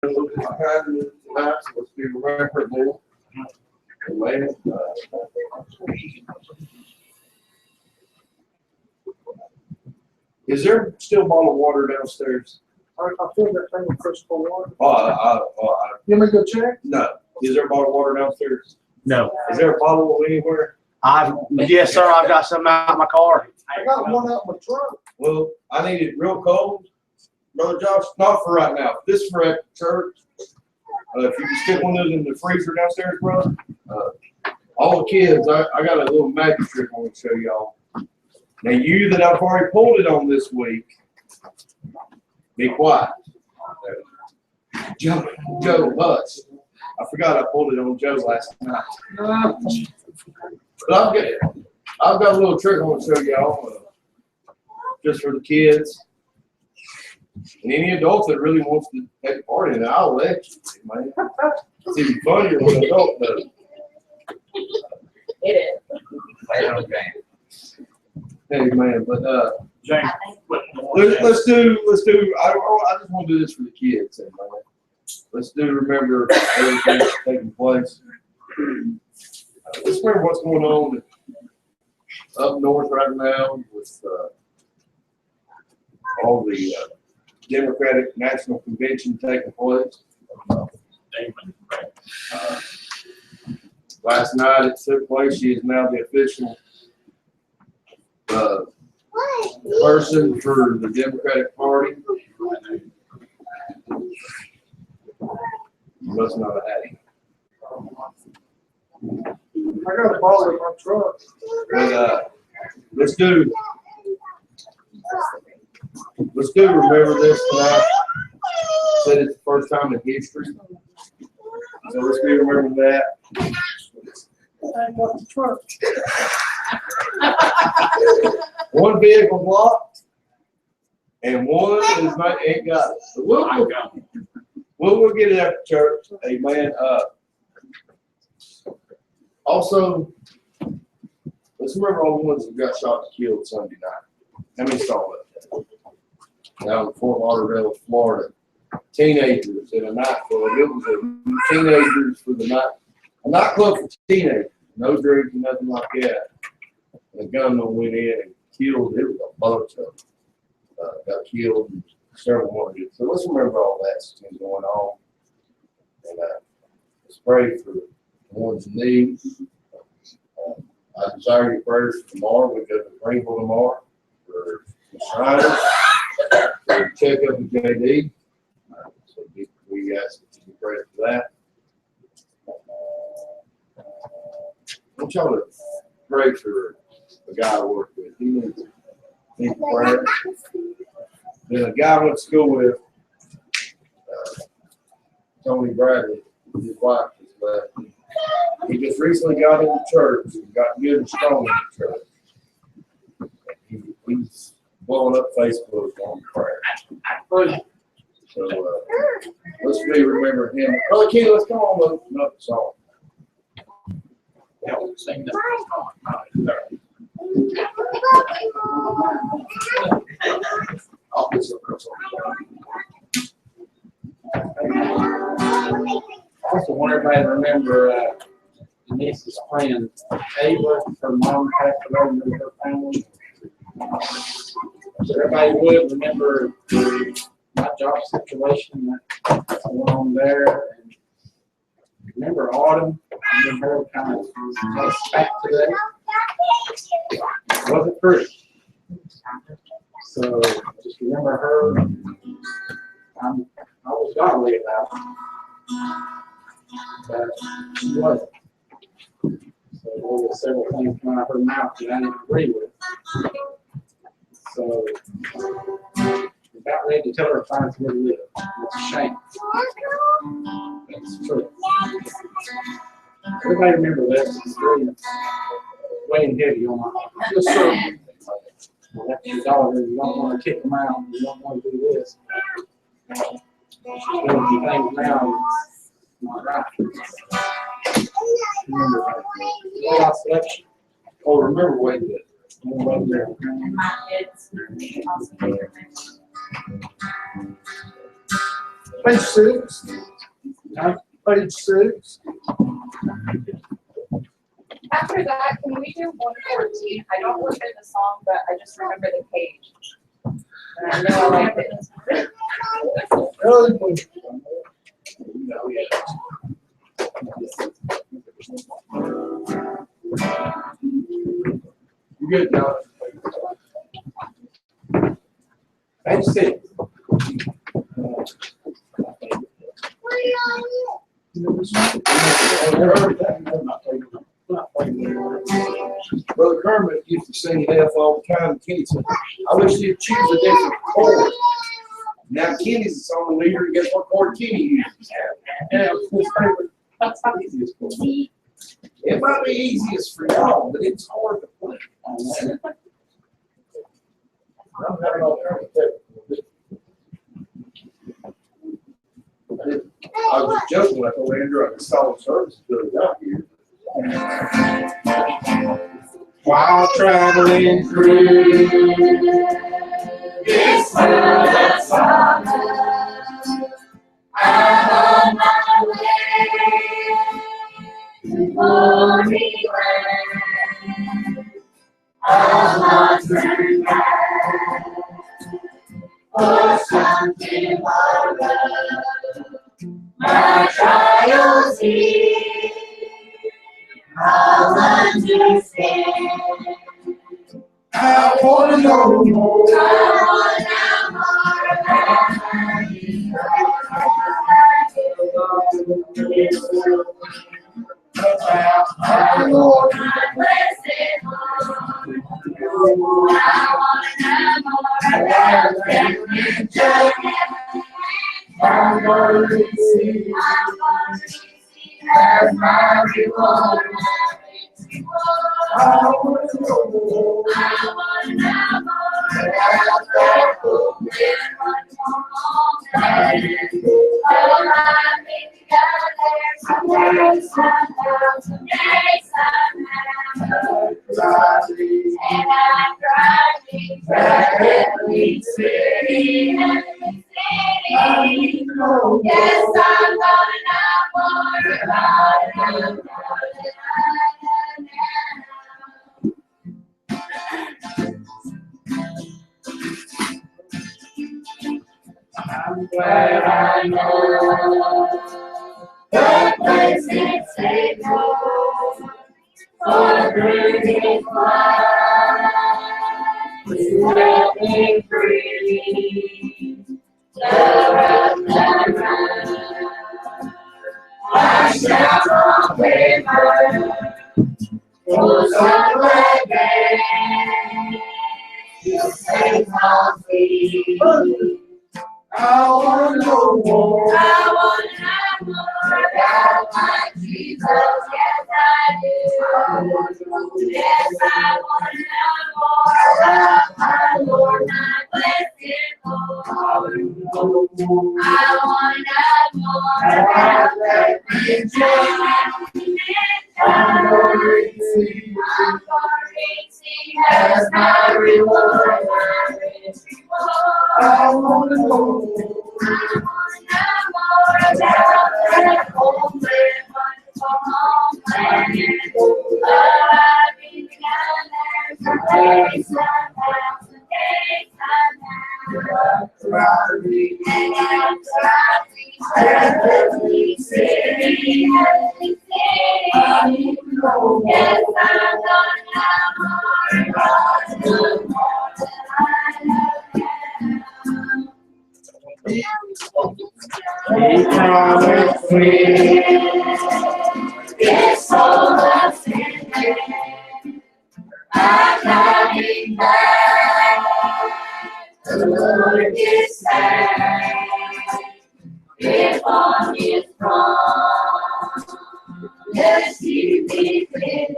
Tonight, so let's be remembered now. Amen. Is there still bottled water downstairs? I filled that thing with crystal water. You want me to go check? No. Is there bottled water downstairs? No. Is there a bottle anywhere? Yes, sir. I've got some out in my car. I got one out in my truck. Well, I need it real cold. Brother Josh, not for right now. This for at church. If you can stick one of those in the freezer downstairs, brother. All the kids, I got a little magic trick I want to show y'all. Now, you that I've already pulled it on this week, be quiet. Joe, hush. I forgot I pulled it on Joe last night. But I've got a little trick I want to show y'all, just for the kids. And any adult that really wants to take part in it, I'll let you, man. It's even funnier when an adult does. It is. Hey, man, but James, let's do. I just want to do this for the kids, man. Let's do remember everything that's taking place. Let's remember what's going on up north right now with all the Democratic National Convention taking place. Last night it took place. She is now the official person for the Democratic Party. You must not have had him. I got a bottle in my truck. But let's do remember this tonight. Said it's the first time in history. So let's remember that. I got the truck. One vehicle blocked, and one is not ain't got it. So we'll get it after church. Amen. Also, let's remember all the ones that got shot and killed Sunday night. How many saw that? Down in Fort Lauderdale, Florida. Teenagers in a nightclub. It was a teenagers for the night. A nightclub for teenagers. No drinks, nothing like that. And a gunman went in and killed. It was a bunch of them. Got killed and several more did. So let's remember all that's been going on. And let's pray for the ones in need. I desire your prayers for tomorrow. We go to Greenville tomorrow for the Shriners. For check up with JD. So we ask that you pray for that. I want y'all to pray for the guy I work with. He needs prayer. Then a guy I went to school with, Tony Bradley, his wife just left. He just recently got into church and got good and strong in the church. He's blowing up Facebook on prayer. So let's be remembering him. Brother Kenny, let's come on with another song. yeah, we'll sing that. I'll put some girls I also want everybody to remember Denise's friend Ava, her mom passed away with her family. So everybody would remember my job situation that's going on there. And remember Autumn, and her kind of back today. It wasn't pretty. So just remember her. I was godly about it. But she wasn't. So there were several things coming out of her mouth that I didn't agree with. So I'm about ready to tell her to find somewhere to live. It's a shame. That's true. Everybody remember this. It's really weighing heavy on my heart. Yes, sir. That's your daughter. You don't want to kick them out. You don't want to do this. She's doing some things now. Not right. Remember that. Well, selection. Oh, remember wait a minute. And my kids also Page 6. Huh? Page 6. After that, can we do 114? I don't remember the song, but I just remember the page. And I know I like it. Really good. You good, John? Page 6. Brother Kermit used to sing F all the time. Kenny said, I wish you'd choose a different chord. Now Kenny's the song leader, and guess what chord Kenny uses? Yeah, his favorite. That's not easiest for me. It might be easiest for y'all, but it's hard to play. I'm having alternative. I was joking, I told Andrew I could stall service until he got here. While traveling through This world of sorrow, I'm on my way to glory land. I'll not turn back for something tomorrow. My trials here, I'll understand. I wanna know more. I wanna more about you. I want my blessed Lord. I wanna more about them in joy. I'm gonna receive as my reward. I wanna know more. I wanna more about that hope and what's on land. Oh, I may be down there someday, somehow. And I'm driving to every city, every city. Yes, I'm gonna know more about you. I'm Where I know the place is safe for breathing fire, set me free. The road that runs, I shall not waver. For some day, you say I'll see. I wanna know more. I wanna know more about my Jesus. Yes, I do. Yes, I wanna know more about my Lord, my blessed Lord. I wanna know more about that joy. I'm gonna receive as my reward, my rich reward. I wanna know more. I wanna more about that homeland, wonderful homeland. Oh, I've been down there someday, somehow, someday, somehow. And I'm driving to every city, every city. Yes, I'm gonna know more about you, more than I know now. He promised me It's all I've seen. I'm coming back. The Lord is sad. If on His throne, yes, He be pleased.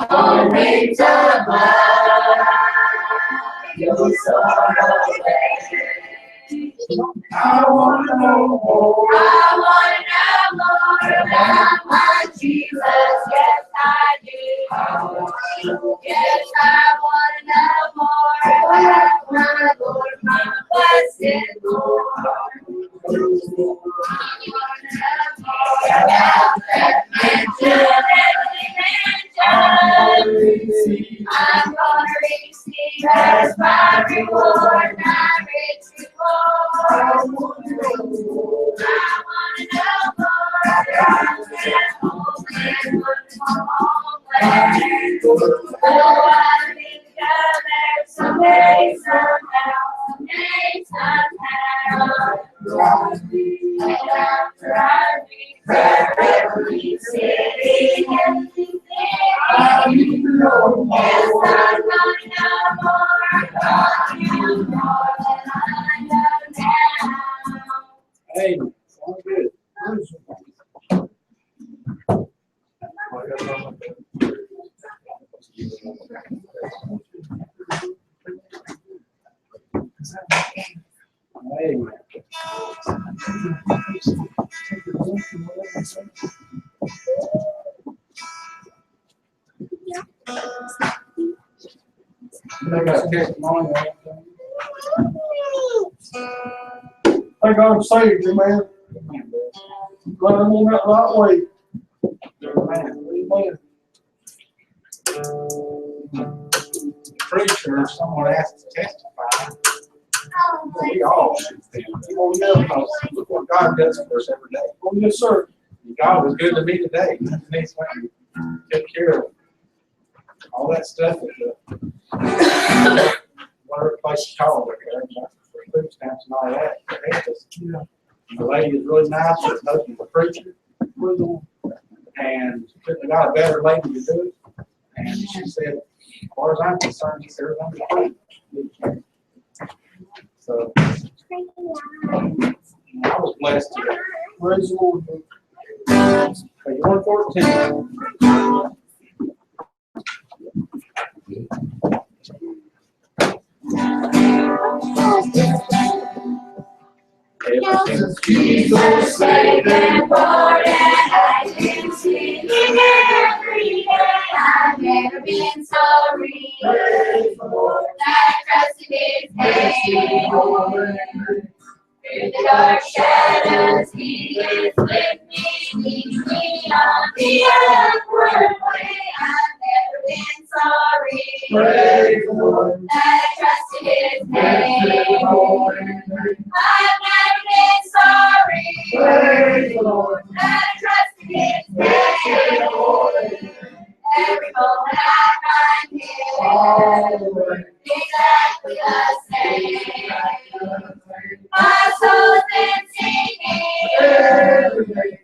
On wings of light, your sorrow away. I wanna know more. I wanna know more about my Jesus. Yes, I do. Yes, I wanna know more about my Lord, my blessed Lord. I'm gonna receive as my reward, my rich reward. I wanna know more. Oh, I need to go there someday, somehow, someday, somehow. After I reach every city, everything. Yes, I'm gonna know more. I'm gonna know more than I know now. Hey, sounds good. Hey, man. They got testimony. Thank God I'm saved, man. Glad I'm on that right way. Amen. Preacher, someone asked to testify. We all should be. Oh, yeah, because look what God does for us every day. Oh, yes, sir. God was good to me today. Next time, take care of all that stuff at the whatever place is called over there, for food stamps and all that. The lady is really nice. Her husband's a preacher, and couldn't have got a better lady to do it. And she said, as far as I'm concerned, she said, everything's great. So I was blessed today. Praise the Lord. Page 114. Since Jesus saved and poured and I've been singing every day. I've never been sorry that I trusted His name. Through the dark shadows, He is with me, leads me on the upward way. I've never been sorry that I trusted His name. I've never been sorry that I trusted His name. Every moment I find Him exactly the same. My soul's been singing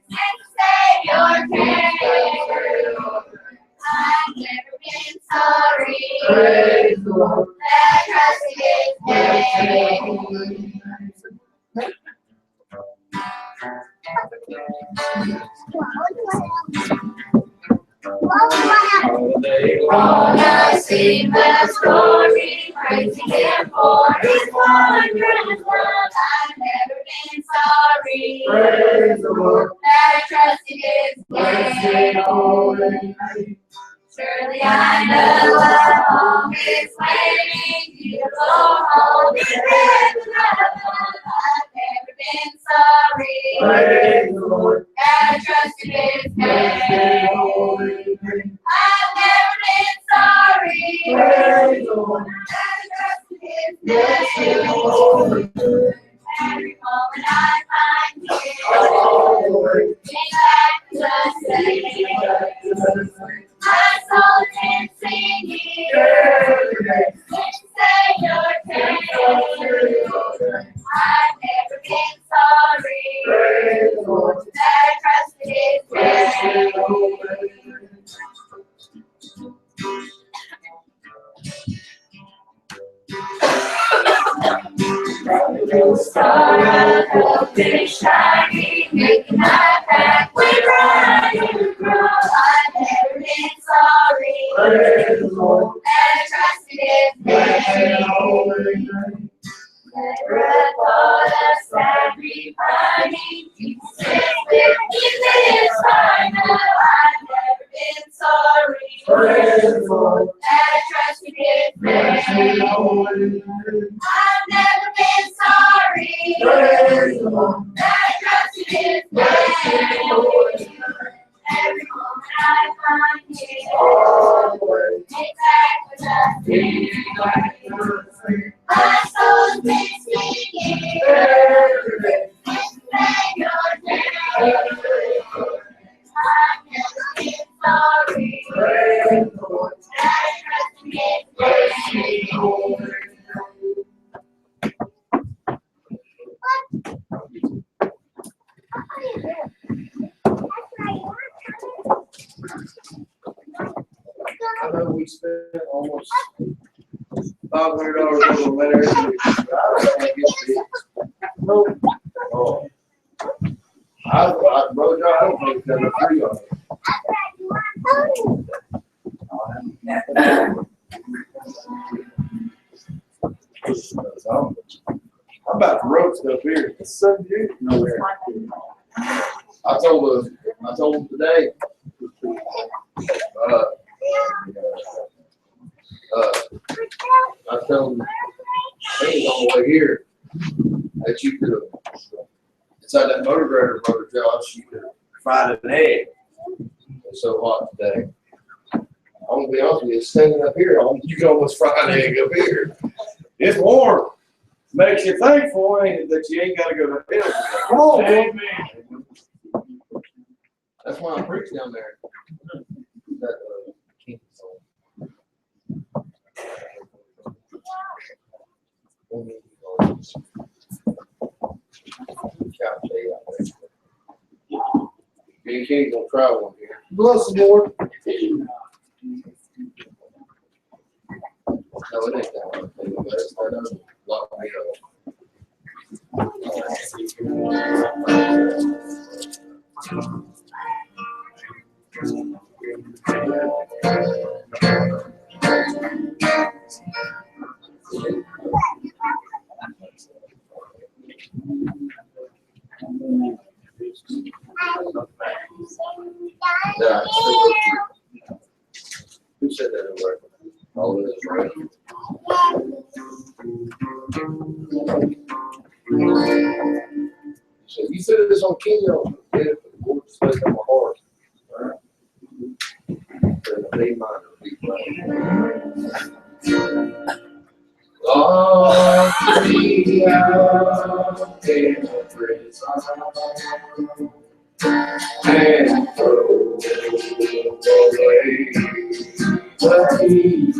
since Savior came. I've never been sorry that I trusted His name. All I sing the story, praising Him for His wondrous love. I've never been sorry that I trusted His name. Surely I know a home is waiting, He will go home in heaven above. I've never been sorry that I trusted His name. I've never been sorry that I trusted His name. Every moment I find Him exactly the same. My soul is singing since Savior came. I've never been sorry that I trusted His name. The star of hope is shining, making my pathway bright and grow. I've never been sorry that I trusted His name. Never a thought of sad repining, Jesus is with me this time. No, I've never been sorry that I trusted His name. I've never been sorry that I His grace. Every moment I find His exactly my soul makes me give. Thank your name. I never been sorry. I trust in His grace. I know we spent almost $500 on a letter. I don't think it's big. Oh. Brother John, I don't think it's ever free on it. I'm about to roast up here. It's so good. Nowhere. I told him today. I told him he was on the way here that you could have inside that motor grader, Brother Josh, you could have fried an egg. It's so hot today. I'm gonna be honest with you, standing up here, you can almost fry an egg up here. It's warm. Makes you thankful, ain't it, that you ain't gotta go to hell. Come on, man. Amen. That's why I preach down there. That, King's song. Me and Kenny's gonna try one here. Bless the Lord. No, it ain't that one. But it's that other block me Yeah, who said that it worked? All of this, right? So you said this on Kenny, get it for the Lord to stay on my heart. All right? Then a B minor, B flat. Lord, be out in the prison and throw away the heat.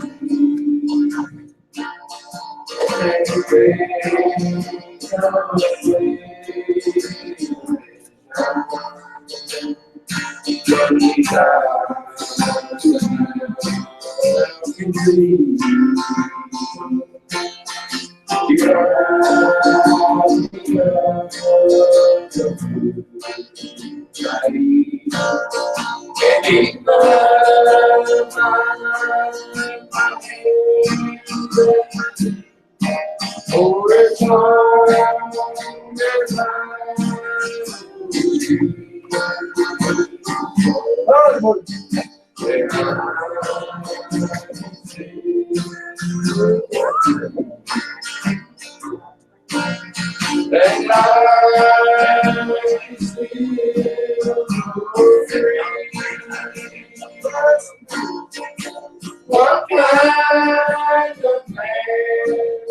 What kind of man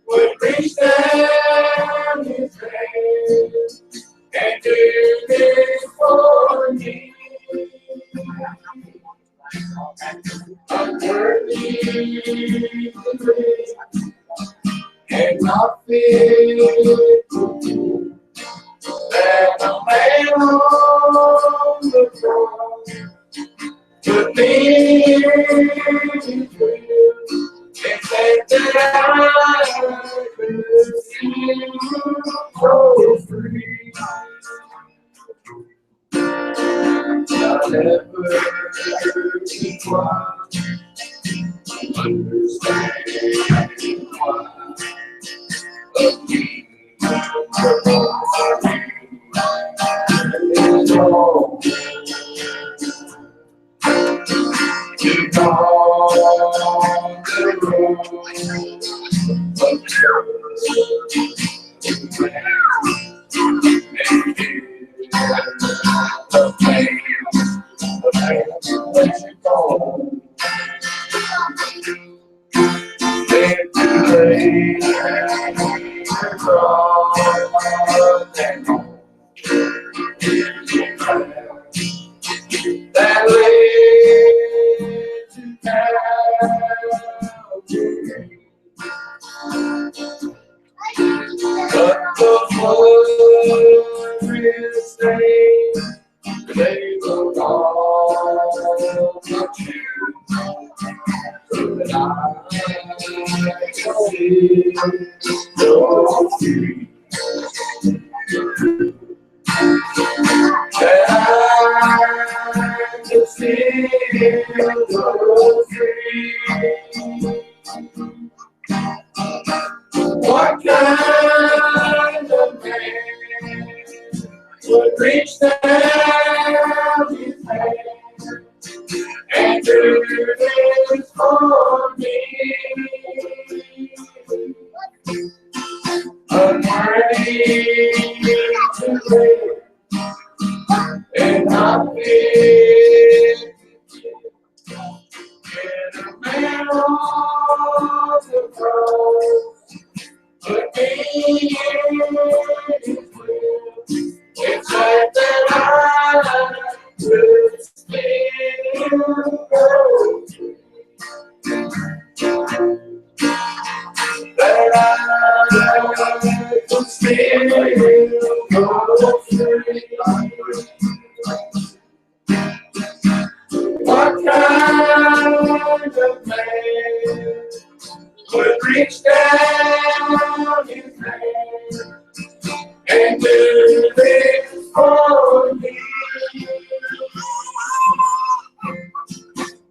would reach down his hand and do this for me? I'm worthy to live and not fit that a man on the cross could be his will and say that I could see so free. I'll never be one to understand why of me. It's all to call the road of truth and say they will all but you. But I can see your feet. That I can feel your feet. What kind of man would reach down his hand and do this for me? Unworthy to live and not fit in a man on the cross. Put me in his will. It's like that I will still go through. That I will still go through. What kind of man would reach down his hand and do this for me?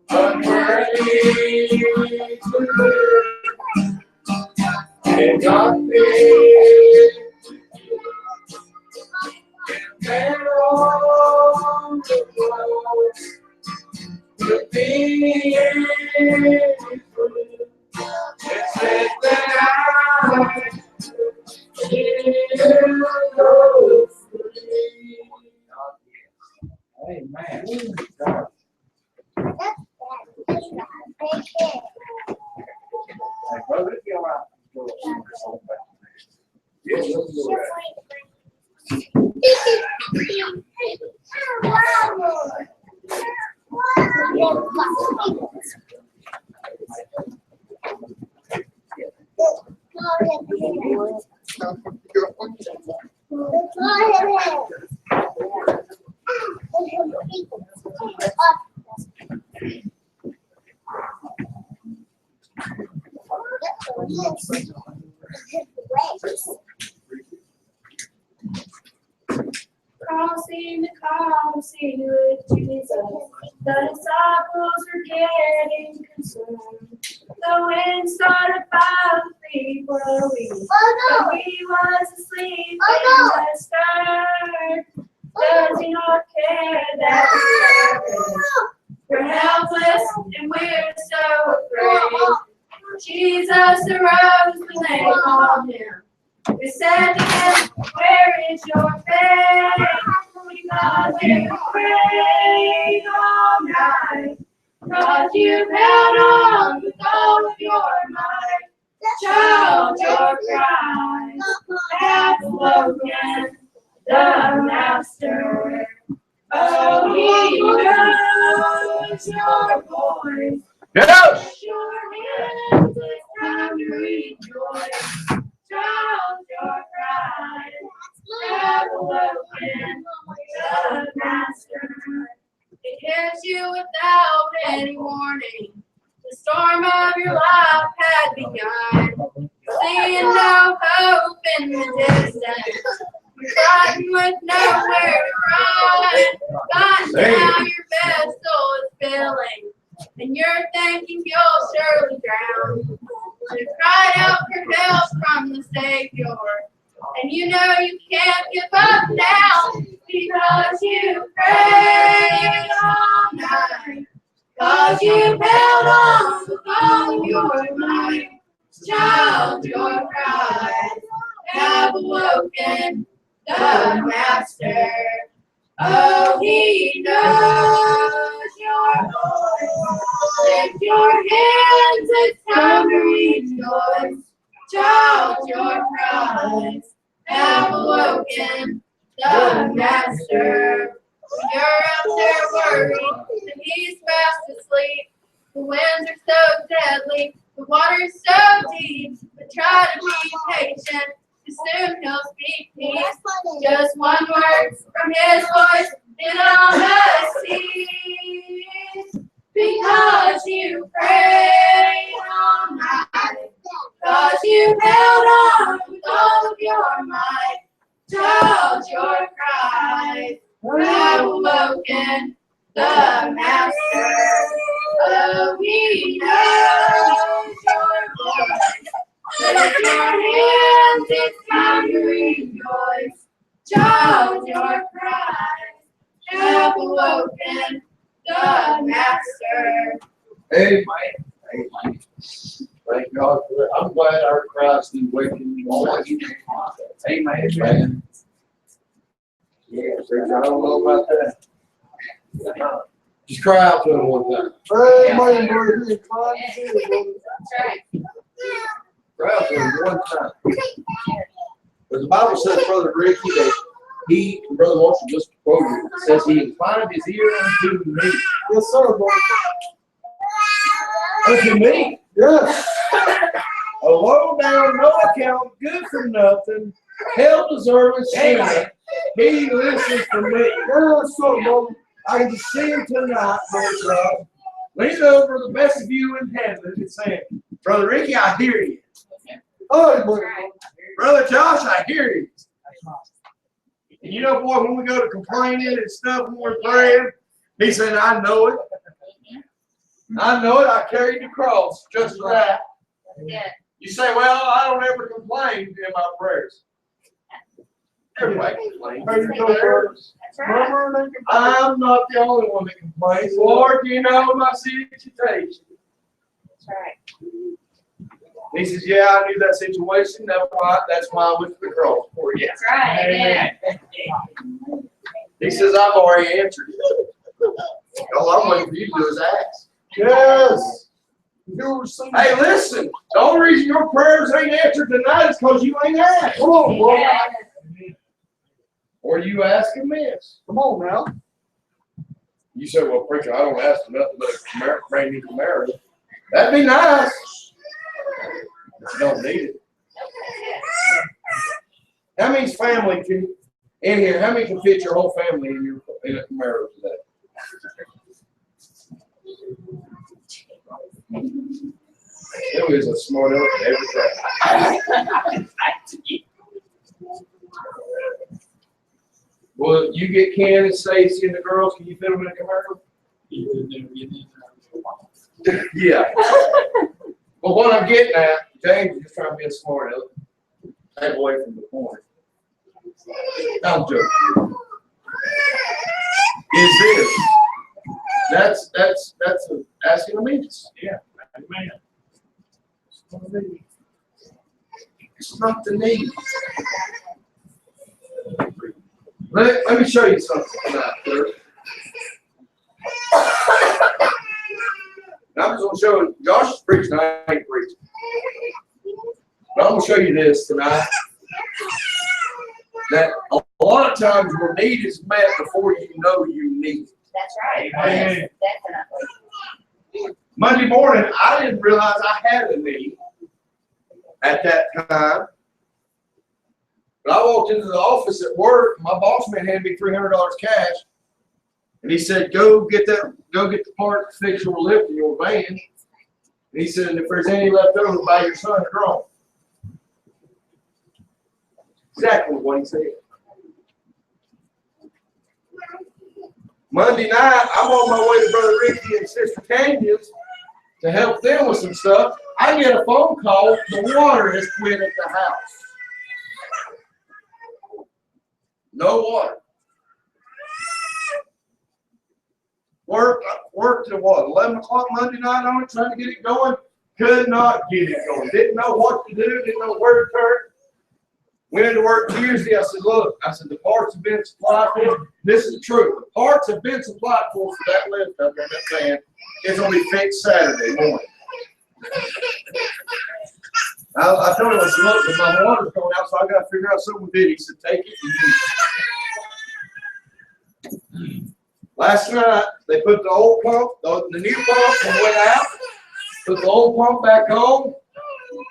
Unworthy to live and not fit and on the cross. Put me in his will. It says that I will go free. Amen. Hey, brother, if you're out, go back. Yes, let's go back. Crossing the Colosseum with Jesus, the disciples were getting concerned. The wind started violently blowing, but he was asleep in the stern. Does he not care that we're helpless and we're so afraid? Jesus arose when they called him. We said to him, where is your faith? Because you prayed all night. Because you held on with all of your might. Child, your cries have spoken the Master. Oh, he knows your voice. Yes! Lift your hands, it's time to rejoice. Child, your cries have awoken the Master. It hits you without any warning. The storm of your life had begun. Seeing no hope in the distance. You're fighting with nowhere to run. But now your vessel is filling, and you're thinking you'll surely drown. You cried out for help from the Savior, and you know you can't give up now because you prayed all night. Because you held on with all of your might. Child, your cries have awoken the Master. Oh, he knows your voice. Lift your hands, it's time to rejoice. Child, your cries have awoken the Master. You're out there worried that he's fast asleep. The winds are so deadly, the water's so deep. But try to be patient, Soon he'll speak peace. Just one word from his voice, and all must cease. Because you prayed all night, because you held on with all of your might. Child, your cries have awoken the Master. Oh, he knows your voice. Lift your hands, it's time to rejoice. Child, your cries have awoken the Master. Amen. Amen. Thank God for that. I'm glad our Christ is waking me up. Amen. Amen. Yeah, preacher, I don't know about that. Just cry out to him one time. Amen, brother. He cried to see it, brother. That's right. Cry out to him one time. But the Bible says, Brother Ricky, that he, Brother Marshall just quoted, it says he inclined his ear unto me. Yes, sir, brother. Unto me. Yes. A low down, no account, good for nothing, hell deserving sinner. He listens to me. Yes, sir, brother. I can just see him tonight, Lord God. Lean over the best of you in heaven and saying, Brother Ricky, I hear you. Hey, brother. Brother Josh, I hear you. And you know, boy, when we go to complaining and stuff when we're praying, he said, I know it. I know it. I carried the cross just for that. Yeah. You say, well, I don't ever complain in my prayers. Everybody complains. There you go, brother. That's right. Murmur and I'm not the only one that complains. Lord, you know my situation. That's right. He says, yeah, I knew that situation. That's why I went to the cross for you. That's right. Amen. He says, I've already answered it. All I'm waiting for you to do is ask. yes. You receive. Hey, listen. The only reason your prayers ain't answered tonight is because you ain't asked. Come on, brother. Yeah. Or you ask amiss. Come on now. You say, well, preacher, I don't ask for nothing but a brand new Camaro. That'd be nice. But you don't need it. How many family can in here? How many can fit your whole family in a Camaro today? There is a smart aleck in every track. Well, you get Ken and Stacy and the girls. Can you fit them in a Camaro? Yeah. Well, what I'm getting at, James is just trying to be a smart aleck. Stay away from the corner. I'm joking. Is this? That's asking a means. Yeah. Amen. It's not the need. Let me show you something tonight, sir. Now I'm just going to show you. Josh is preaching, I ain't preaching. But I'm going to show you this tonight. That a lot of times your need is met before you know you need it. That's right. Amen. Definitely. Monday morning, I didn't realize I had a need at that time. But I walked into the office at work. My boss man handed me $300 cash, and he said, "Go get the part to fix your lift in your van." And he said, "And if there's any left over, buy your son a drone." Exactly what he said. Monday night, I'm on my way to Brother Ricky and Sister Tanya's to help them with some stuff. I get a phone call. The water has quit at the house. No water. Worked till what, 11 o'clock Monday night on it, trying to get it going. Could not get it going. Didn't know what to do, didn't know where to turn. Went into work Tuesday. I said, look, the parts have been supplied for. This is the truth. The parts have been supplied for that lift up there, that van. It's going to be fixed Saturday morning. I told him, I said, look, but my water's going out, so I got to figure out something with it. He said, take it and use it. Last night, they put the old pump, the new pump went out, put the old pump back on,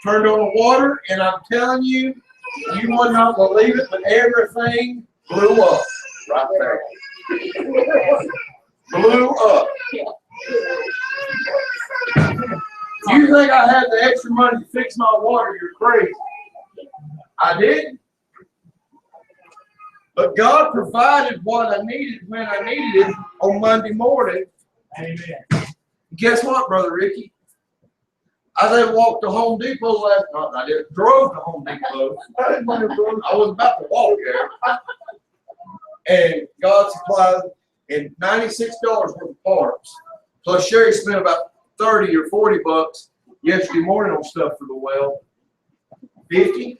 turned on the water, and I'm telling you, You would not believe it, but everything blew up right there. Blew up. You think I had the extra money to fix my water? You're crazy. I didn't. But God provided what I needed when I needed it on Monday morning. Amen. Guess what, Brother Ricky? I then walked to Home Depot last night. I didn't drove to Home Depot. I was about to walk there. And God supplied and $96 worth of parts. Plus Sherry spent about 30 or 40 bucks yesterday morning on stuff for the well. 50.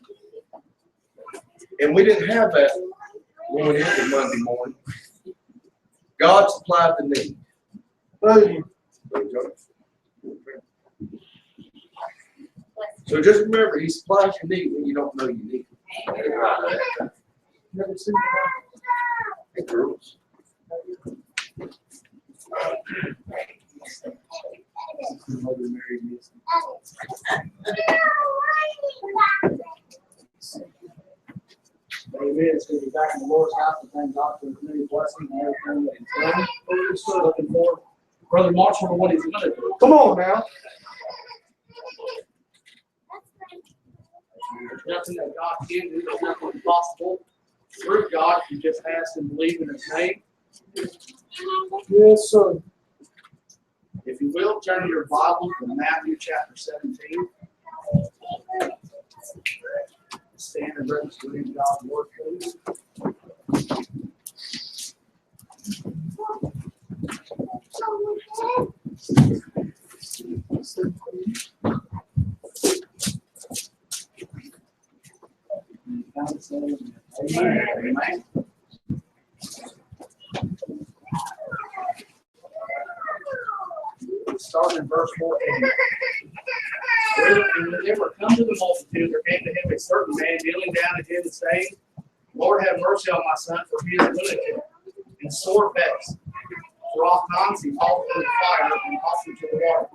And we didn't have that going into Monday morning. God supplied the need. So just remember, He supplies your need when you don't know you need it. Never seen that. Hey, girls. Amen. It's going to be back in the Lord's house and thank God for His many blessings and everything that He's done. We're still looking for Brother Marshall and what he's going to do. Come on now. There's nothing that God can do. There's nothing impossible. Through God, you just ask and believe in His name. Yes, sir. If you will, turn your Bible to Matthew chapter 17. Stand and ready to read God's word, please. Amen. Amen. Starting in verse 14. When they were come to the multitude, there came to him a certain man kneeling down at him and saying, Lord, have mercy on my son, for he is lunatic and sore vexed. For oftentimes he called for the fire and tossed him to the water.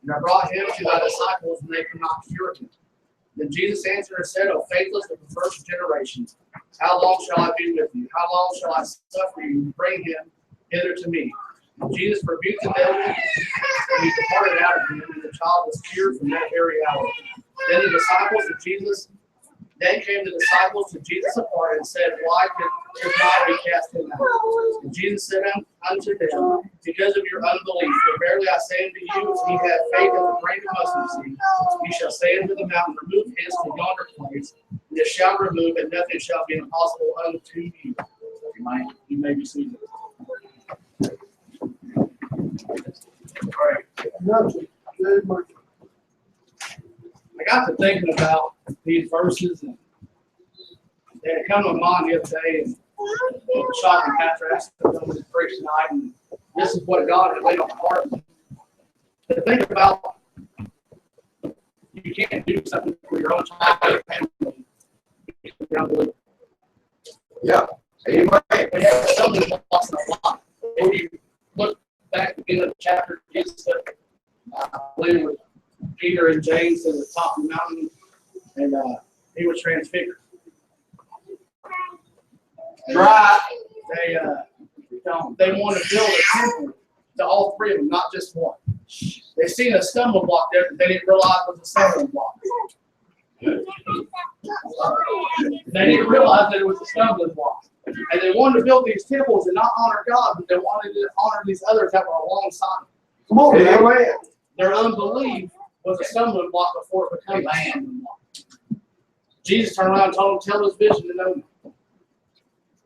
And I brought him to thy disciples, and they could not cure him. Then Jesus answered and said, O faithless of the first generation, how long shall I be with you? How long shall I suffer you to bring him hither to me? And Jesus rebuked the devil, and he departed out of him, and the child was cured from that very hour. Then came the disciples to Jesus apart and said, Why could not we cast him out? And Jesus said unto them, Because of your unbelief. For verily I say unto you, if ye have faith as a grain of mustard seed, ye shall say unto the mountain, Remove hence to yonder place, and it shall remove, and nothing shall be impossible unto you. You may be seated. I got to thinking about these verses, and they had come to mind the other day, and the shocking pastor asked them to preach tonight, and this is what God had laid on my heart. To think about, you can't do something for your own child and family. Yeah. Amen. We have something lost in our life. When you look back in the chapter, Jesus said, I believe with Peter and James at the top of the mountain, and he was transfigured. Right. They wanted to build a temple to all three of them, not just one. They seen a stumbling block there, but they didn't realize it was a stumbling block. They didn't realize that it was a stumbling block. And they wanted to build these temples and not honor God, but they wanted to honor these others that were alongside. Come on, man. Their unbelief was a stumbling block before it became a stumbling block. Jesus turned around and told them, tell this vision to know me.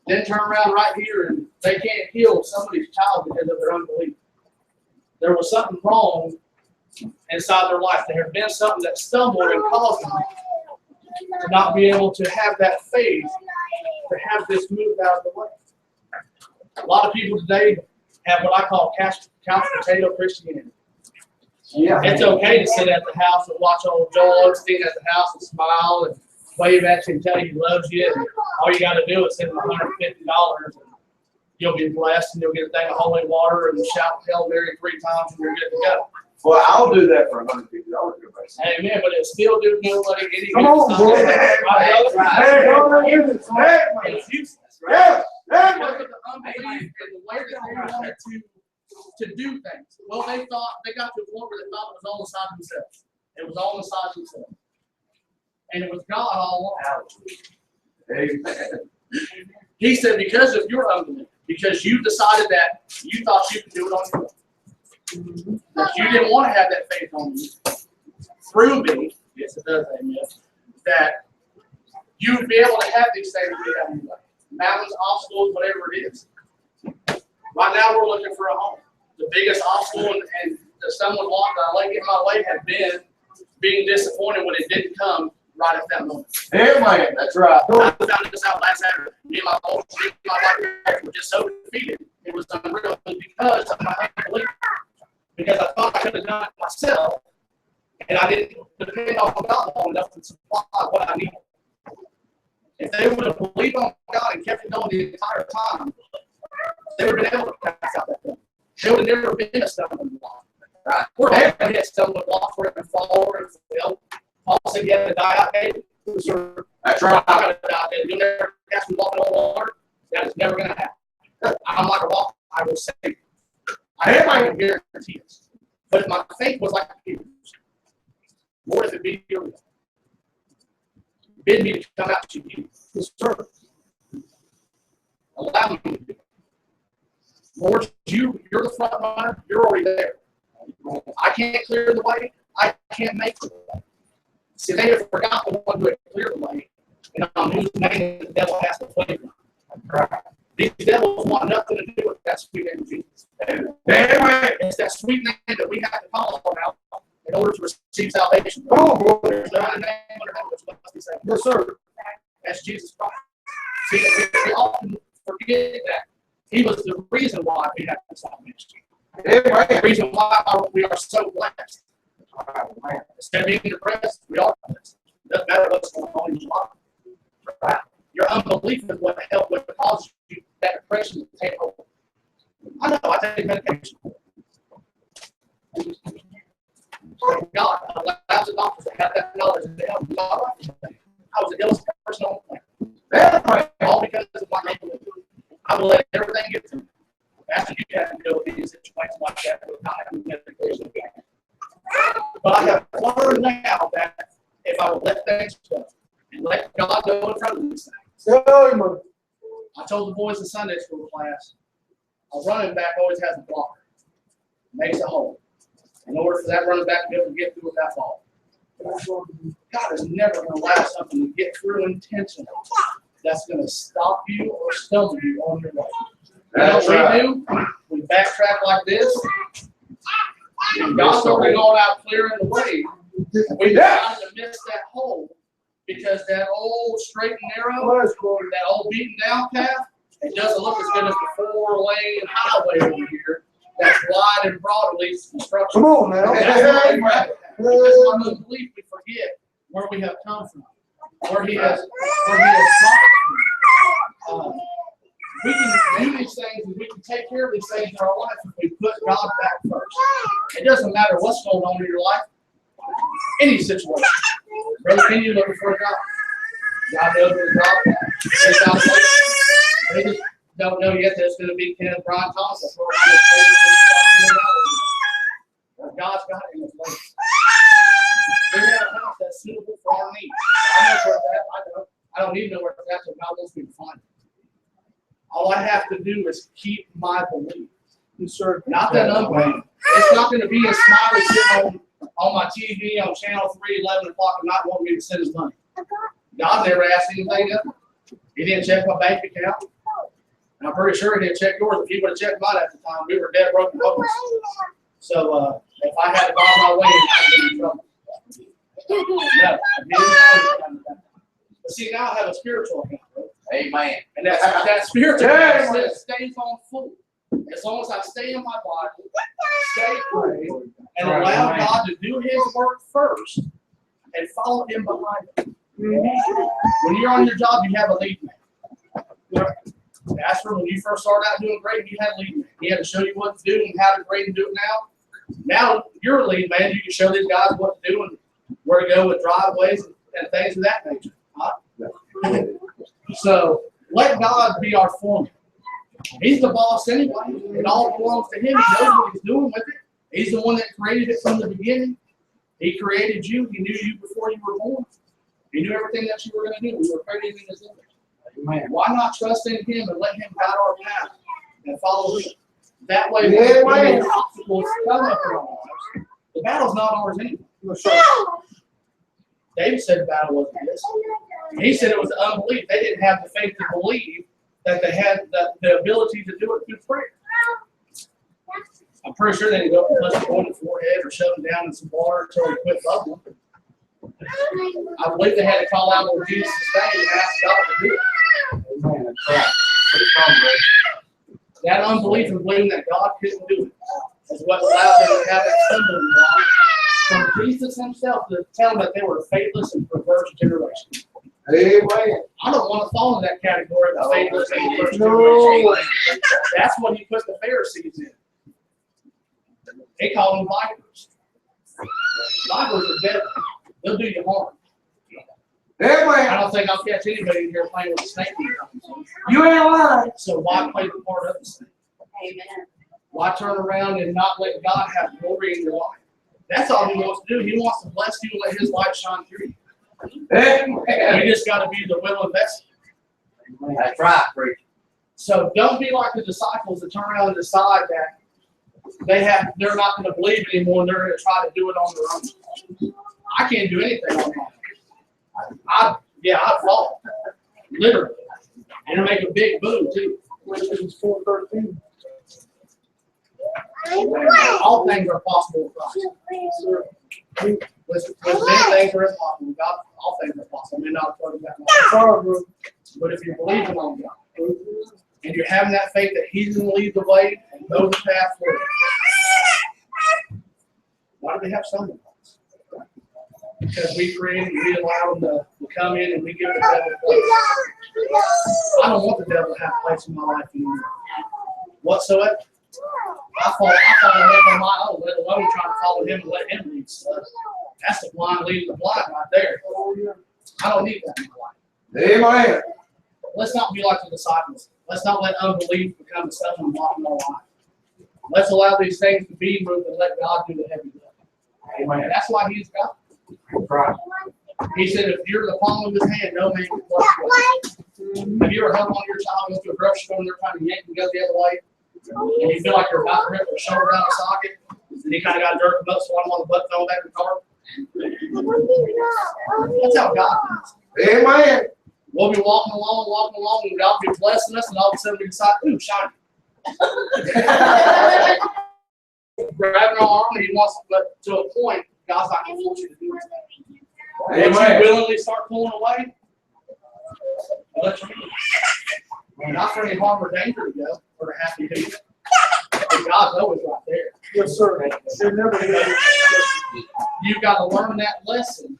Then turn around right here and they can't heal somebody's child because of their unbelief. There was something wrong inside their life. There had been something that stumbled and caused them to not be able to have that faith to have this moved out of the way. A lot of people today have what I call couch potato Christianity. Yeah. It's okay to sit at the house and watch old Joel Osteen at the house and smile and wave at you and tell you he loves you. And all you got to do is send him $150 and you'll be blessed and you'll get a thing of holy water and shout Hail Mary 3 times and you're good to go. Well, I'll do that for $150. Amen, but it still do nobody any. Come on, boy. Right, brother? Hey, go ahead, it's right, man. It's useless, right? Yeah, Because of the unbelief and the way that they wanted to do things. Well, they got to a point where they thought it was on the side of themselves. It was on the side of themselves. And it was God all along. Amen. He said, because of your unbelief, because you decided that you thought you could do it on your own, that you didn't want to have that faith on you, through me, yes it does, amen, that you would be able to have these things we have in your life. Mountains, obstacles, whatever it is. Right now we're looking for a home. The biggest obstacle and the stumbling block that I let get in my way had been being disappointed when it didn't come right at that moment. Amen. That's right. I found this out last Saturday. Me and my wife were just so defeated. It was unreal. It was because of my unbelief. Because I thought I could have done it myself, and I didn't depend on God long enough to supply what I needed. If they would have believed on God and kept it going the entire time, they would have been able to pass out that thing. There would have never been a stumbling block. Right? We're going to hit stumbling blocks, we're going to fall over and fail. Paul said you have to die out there. That's right. I got to die out there. You'll never cast me walking on water. That is never going to happen. I'm like a rock. I will save you. I can guarantee it. But if my faith was like Peter's, Lord, if it be your will, bid me to come out to you, to serve. Allow me to do it. Lord, you're the front runner. You're already there. I can't clear the way. I can't make the way. See, they have forgot the one who had cleared the way, and on whose name the devil has to play. These devils want nothing to do with that sweet name of Jesus. Amen. It's that sweet name that we have to call on now in order to receive salvation. Come on, boy. There's no other name under heaven which must be saved. Yes, sir. That's Jesus Christ. See, we often forget that He was the reason why we have salvation. The reason why we are so blessed. Instead of being depressed, we are blessed. It doesn't matter what's going on in your life. Right? Your unbelief is what causes you that depression to take hold. I know I take medication. God allows the doctors to have that knowledge to help me. I was the illest person on the planet. All because of my unbelief. I will let everything get to me. After you have to deal with these situations like that with not having medication. But I have learned now that if I would let things go and let God go in front of these things. Amen. I told the boys in Sunday school class, a running back always has a blocker. Makes a hole. In order for that running back to be able to get through with that ball. God is never going to allow something to get through intentionally that's going to stop you or stumble you on your way. That's right. We do? We backtrack like this. And God's already going out clearing the way. And we decided to miss that hole because that old straight and narrow, that old beaten down path, it doesn't look as good as the 4-lane highway over here. That's wide and broad, at least construction. Come on now. That's why we grab it. Because of our unbelief, we forget where we have come from, where He has brought us from. We can do these things and we can take care of these things in our life if we put God back first. It doesn't matter what's going on in your life, any situation. Brother Kenny, you're looking for a job. God knows where the job is. They just don't know yet that it's going to be Kenneth Brian Thompson. God's got it in His place. We have a house that's suitable for our needs. I know where it's at. I don't need to know where it's at, so God wants me to find it. All I have to do is keep my belief. Not that unbelief. It's not going to be a smiley sitting on my TV on channel 3, 11 o'clock at night wanting me to send His money. God never asked anything of me. He didn't check my bank account. And I'm pretty sure He didn't check yours. If He would have checked mine at the time, we were dead broken homeless. So if I had to buy my way, I'd be in trouble. No, but see, now I have a spiritual account. Amen. And that spiritual account stays on full. As long as I stay in my Bible, stay prayed, and allow God to do His work first and follow Him behind it. When you're on your job, you have a lead man. That's when you first started out doing great, you had a lead man. He had to show you what to do and how to grade and do it now. Now you're a lead man. You can show these guys what to do and where to go with driveways and things of that nature. Right? So let God be our foreman. He's the boss anyway. It all belongs to him. He knows what he's doing with it. He's the one that created it from the beginning. He created you. He knew you before you were born. He knew everything that you were going to do. We were created in his image. Amen. Why not trust in him and let him guide our path and follow him? That way, Yeah, when man. obstacles come up in our lives, the battle's not ours anyway. David said the battle wasn't his. He said it was unbelief. They didn't have the faith to believe that they had the ability to do it through prayer. I'm pretty sure they didn't go up and touch him on the forehead or shove him down in some water until he quit bubbling. I believe they had to call out on Jesus' name and ask God to do it. Amen. That's right. Pretty strong, brother. That unbelief and believing that God couldn't do it is what allowed them to have that stumbling block from Jesus himself to tell them that they were a faithless and perverse generation. Amen. I don't want to fall in that category of the faithless and perverse No. generation. That's what he put the Pharisees in. They call them vipers. Vipers are deadly. They'll do you harm. I Amen. don't think I'll catch anybody in here playing with a snake anytime soon. You ain't lying. So why play the part of the snake? Amen. Why turn around and not let God have glory in your life? That's all he wants to do. He wants to bless you and let his light shine through you. Amen. You just got to be the willing vessel. That's right, preacher. So don't be like the disciples that turn around and decide that they're not going to believe anymore and they're going to try to do it on their own. I can't do anything on my own. I'd fall. Literally. And it'll make a big boom too. Philippians 4:13. All things are possible with Christ. With many things are impossible. God, all things are possible. I may not have told you that much. Sorry, bro. But if you're believing on God, and you're having that faith that he's going to lead the way and know the path for you, why do they have stumbling blocks? Because we create and we allow them to come in and we give the devil place. I don't want the devil to have place in my life anymore. Whatsoever. I fall on my own, let alone trying to follow him and let him lead stuff. That's the blind leading the blind right there. I don't need that in my life. Amen. Let's not be like the disciples. Let's not let unbelief become a stumbling block in our life. Let's allow these things to be moved and let God do the heavy lifting. Amen. And that's why he's got it. That's right. He said, if you're the palm of his hand, no man can pluck you away. Have you ever held on your child and go to a grocery store and they're trying to yank and go the other way? And you feel like you're about to rip their shoulder out of the socket? And you kind of got a dirt butt, so I'm on the butt fell back in the car. That's how God is. Amen. We'll be walking along, and God will be blessing us, and all of a sudden we decide, ooh, shiny. Grabbing our arm, and he wants to, but to a point, God's not going to force you to do it. Once you willingly start pulling away, let you move. Not for any harm or danger to go, or to have to do it. But God's always right there. Yes, sir. They're never gonna- You've got to learn that lesson.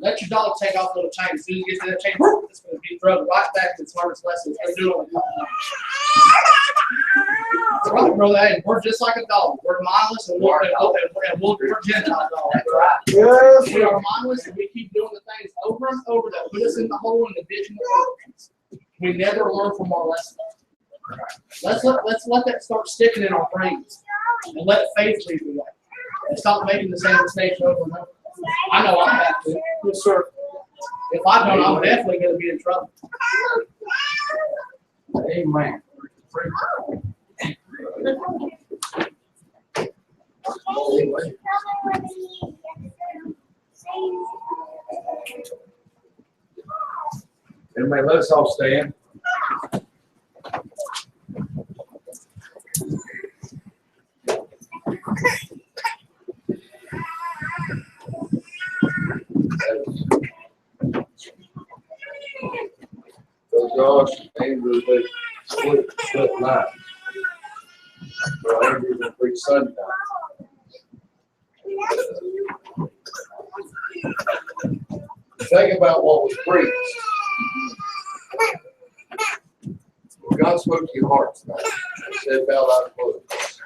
Let your dog take off a little chain. As soon as it gets to that chain, whoop, it's going to be thrown right back to its hardest lesson. It's going to do it on its own. That's right, brother. Hey, we're just like a dog. We're mindless and we're Gentile dogs. Yes, We sir. are mindless and we keep doing the things over and over that put us in the hole and the ditch and the wilderness. We never learn from our lessons. Let's let that start sticking in our brains and let faith lead the way. And stop making the same mistakes over and over. I know I have to. Yes, sir. If I don't, I'm definitely going to be in trouble. Amen. Everybody, let us all stand. Oh gosh, Andrew, they split night. Well, Andrew's gonna preach Sunday night. Think about what was preached. God spoke to your heart tonight and said, "Thou art close."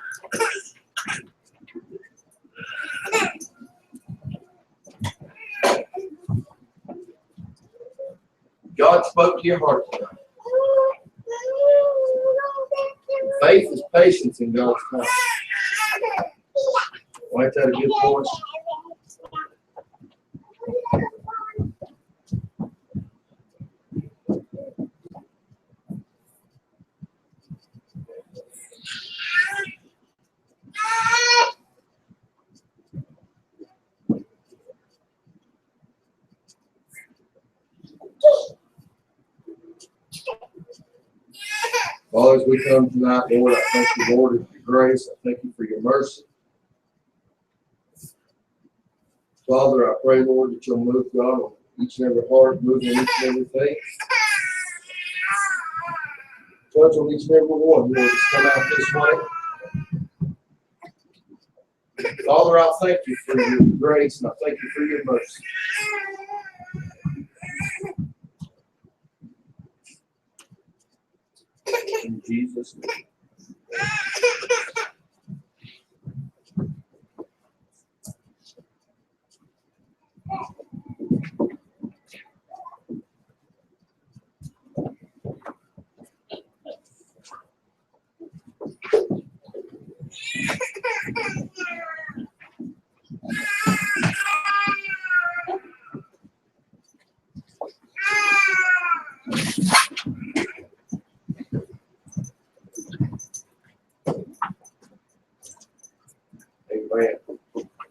God spoke to your heart tonight. Faith is patience in God's time. Ain't that a good point? Father, as we come tonight, Lord, I thank you, Lord, for your grace. I thank you for your mercy. Father, I pray, Lord, that you'll move, God, on each and every heart, move on each and everything. Touch on each and every one, Lord, that's come out this way. Father, I thank you for your grace, and I thank you for your mercy. In Jesus' name. Amen.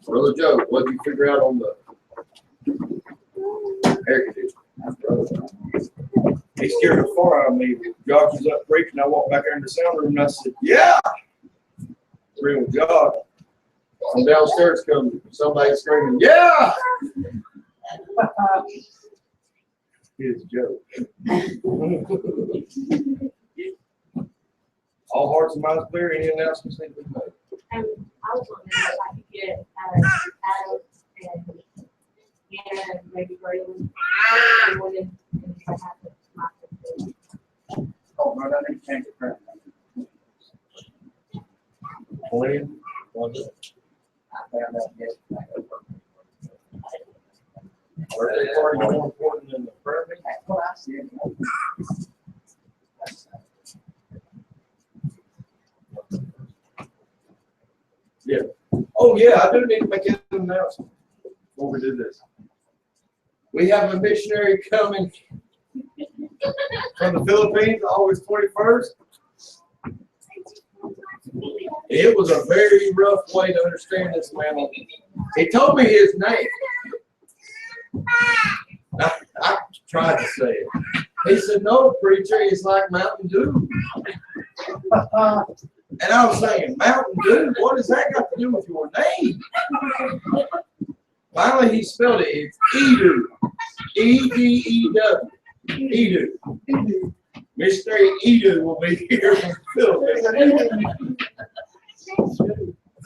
Brother Joe, what did you figure out on the air conditioner? He scared the far out of me. Josh was up preaching. I walked back there in the sound room and I said, yeah. Real with God. From downstairs comes somebody screaming, yeah! Here's Joe. All hearts and minds clear. Any announcements need to be made? I was wondering if I could get Adam and maybe Braylon. Oh, no, that ain't changed the current. When? I found out yesterday. Birthday party more important than the prayer meeting? That's what I said. Yeah. Oh, yeah, I do need to make an announcement before we do this. We have a missionary coming from the Philippines, August 21st. It was a very rough way to understand this man. He told me his name. I tried to say it. He said, no, preacher, it's like Mountain Dew. And I was saying, Mountain Dew? What does that got to do with your name? Finally, he spelled it. It's Edu. E-D-E-W. Edu. Missionary Edu will be here from Philippines.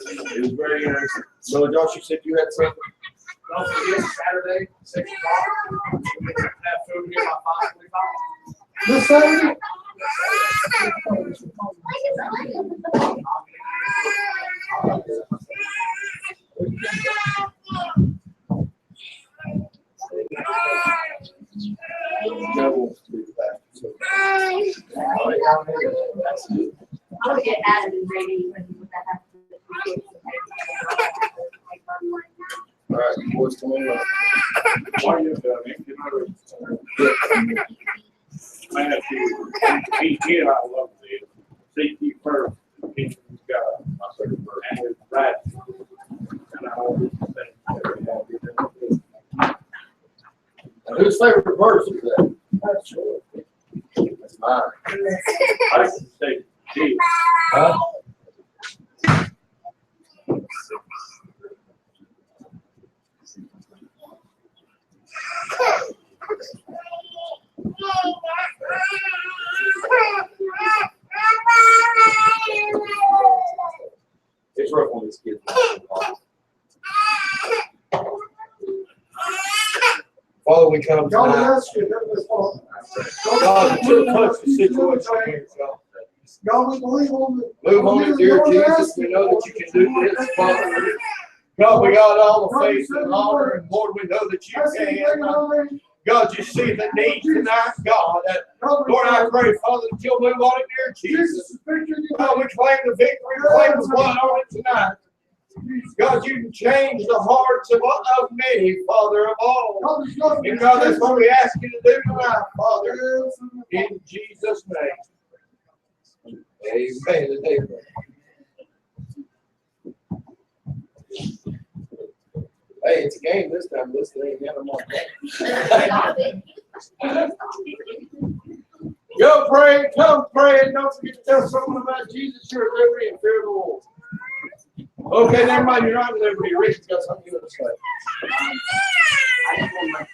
It was very interesting. So, Josh, you said you had something? Don't forget Saturday, 6 o'clock. We're gonna have food here by 5:45. This Saturday? I would get Adam and Brady when you put that happen. All right, boys, come on up. Why you doing it? Man, if you be here, I love it. Seek ye first the kingdom of God. My second verse. And his righteousness. And I always think Now, whose favorite verse is that? That's mine. I can say Jesus. Huh? It's rough on these kids. Father, we come God tonight. bless you. God, that you'll touch the situation here, God. God, we believe on the. Move on it, dear Jesus. We know that you can do this, Father. God, we got all the faith and honor, and Lord, we know that you can. God, you see the need tonight, God. Lord, I pray, Father, that you'll move on it here, Jesus. God, we claim the victory, we claim the blood on it tonight. God, you can change the hearts of many, Father, of all. And God, that's what we ask you to do tonight, Father. In Jesus' name. Amen and amen. Hey, it's a game this time. This thing ain't Go pray, come pray, and don't forget to tell someone about Jesus, your liberty, and fear of the Lord. Okay, never mind, you're not at liberty. Rick's got something to say. I just want to make